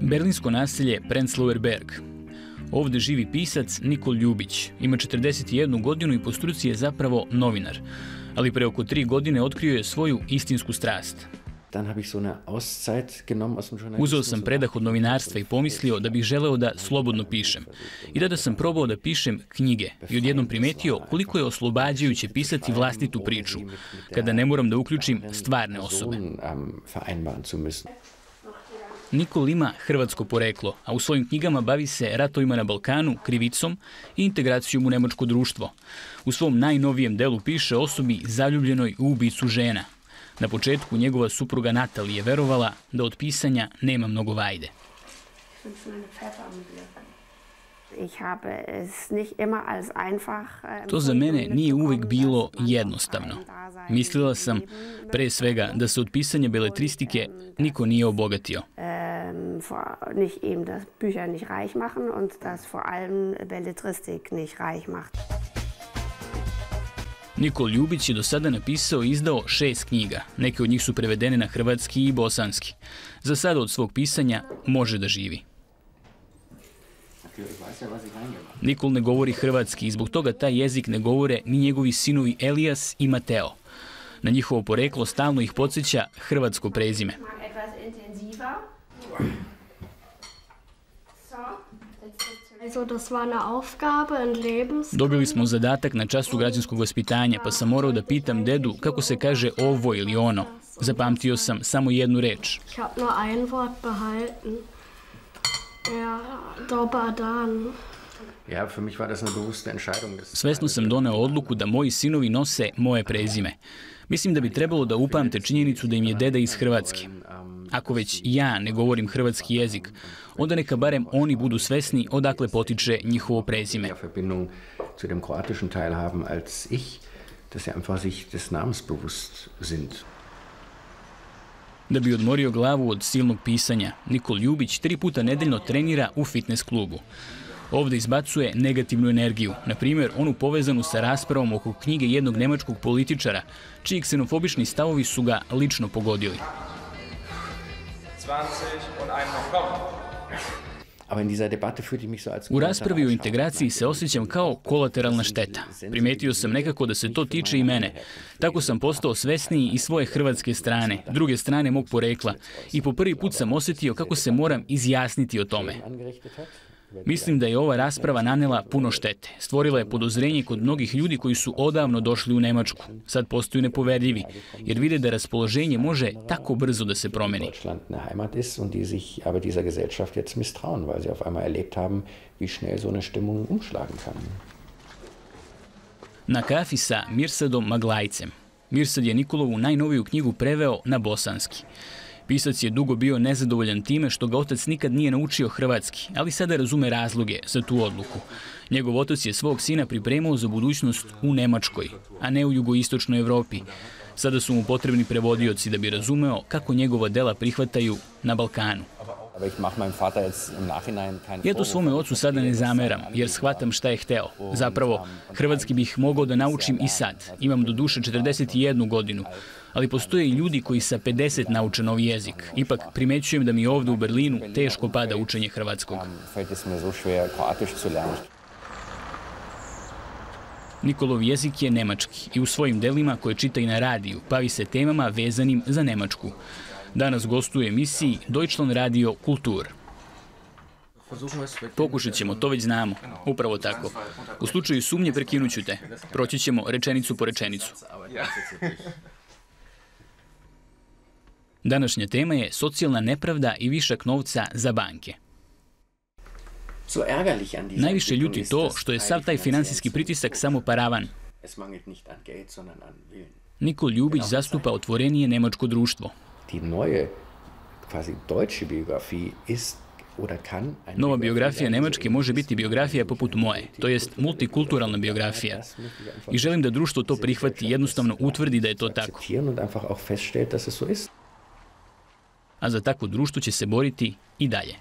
Berlinsko naselje Prenzlauer Berg. Ovdje živi pisac Nikol Ljubić. Ima 41 godinu i po struci je zapravo novinar. Ali pre oko 3 godine otkrio je svoju istinsku strast. Uzeo sam predah od novinarstva i pomislio da bih želeo da slobodno pišem. I da sam probao da pišem knjige i odjednom primetio koliko je oslobađajuće pisati vlastitu priču, kada ne moram da uključim stvarne osobe. Nikol ima hrvatsko poreklo, a u svojim knjigama bavi se ratovima na Balkanu, krivicom i integracijom u nemačko društvo. U svom najnovijem delu piše o osobi zaljubljenoj u ubicu žena. Na početku njegova supruga Natali je verovala da od pisanja nema mnogo vajde. To za mene nije uvijek bilo jednostavno. Mislila sam, pre svega, da se od pisanja beletristike niko nije obogatio. Nikol Ljubić je do sada napisao i izdao 6 knjiga. Neke od njih su prevedene na hrvatski i bosanski. Za sada od svog pisanja može da živi. Nikol ne govori hrvatski i zbog toga taj jezik ne govore ni njegovi sinovi Elijas i Mateo. Na njihovo poreklo stalno ih podsjeća hrvatsko prezime. Dobili smo zadatak na času građanskog vaspitanja, pa sam morao da pitam dedu kako se kaže ovo ili ono. Zapamtio sam samo jednu reč. Svesno sam doneo odluku da moji sinovi nose moje prezime. Mislim da bi trebalo da upamte činjenicu da im je deda iz Hrvatske. Ako već ja ne govorim hrvatski jezik, onda neka barem oni budu svesni odakle potiče njihovo prezime. Da bi odmorio glavu od silnog pisanja, Nikol Ljubić 3 puta nedeljno trenira u fitness klubu. Ovdje izbacuje negativnu energiju, na primjer onu povezanu sa raspravom oko knjige jednog nemačkog političara, čiji ksenofobični stavovi su ga lično pogodili. U raspravi o integraciji se osjećam kao kolateralna šteta. Primetio sam nekako da se to tiče i mene. Tako sam postao svesniji i svoje hrvatske strane, druge strane mog porekla, i po prvi put sam osjetio kako se moram izjasniti o tome. Mislim da je ova rasprava nanela puno štete. Stvorila je podozrenje kod mnogih ljudi koji su odavno došli u Nemačku. Sad postaju nepoverljivi, jer vide da raspoloženje može tako brzo da se promeni. Na kafi sa Mirsadom Maglajcem. Mirsad je Nikolovu najnoviju knjigu preveo na bosanski. Pisac je dugo bio nezadovoljan time što ga otac nikad nije naučio hrvatski, ali sada razume razloge za tu odluku. Njegov otac je svog sina pripremao za budućnost u Nemačkoj, a ne u jugoistočnoj Evropi. Sada su mu potrebni prevodioci da bi razumeo kako njegova dela prihvataju na Balkanu. Ja to svome ocu sada ne zameram, jer shvatam šta je hteo. Zapravo, hrvatski bih mogao da naučim i sad. Imam do duše 41 godinu, ali postoje i ljudi koji sa 50 nauče novi jezik. Ipak primećujem da mi ovdje u Berlinu teško pada učenje hrvatskog. Nikolov jezik je nemački i u svojim delima koje čita i na radiju bavi se temama vezanim za Nemačku. Danas gostuje u emisiji Deutschland Radio Kultur. Pokušat ćemo, to već znamo. Upravo tako. U slučaju sumnje prekinuću te. Proći ćemo rečenicu po rečenicu. Današnja tema je socijalna nepravda i višak novca za banke. Najviše ljuti to što je sav taj finansijski pritisak samo paravan. Nikol Ljubić zastupa otvorenije nemačko društvo. Nova biografija Nemačke može biti biografija poput moje, to jest multikulturalna biografija. I želim da društvo to prihvati, jednostavno utvrdi da je to tako. A za takvo društvo će se boriti i dalje.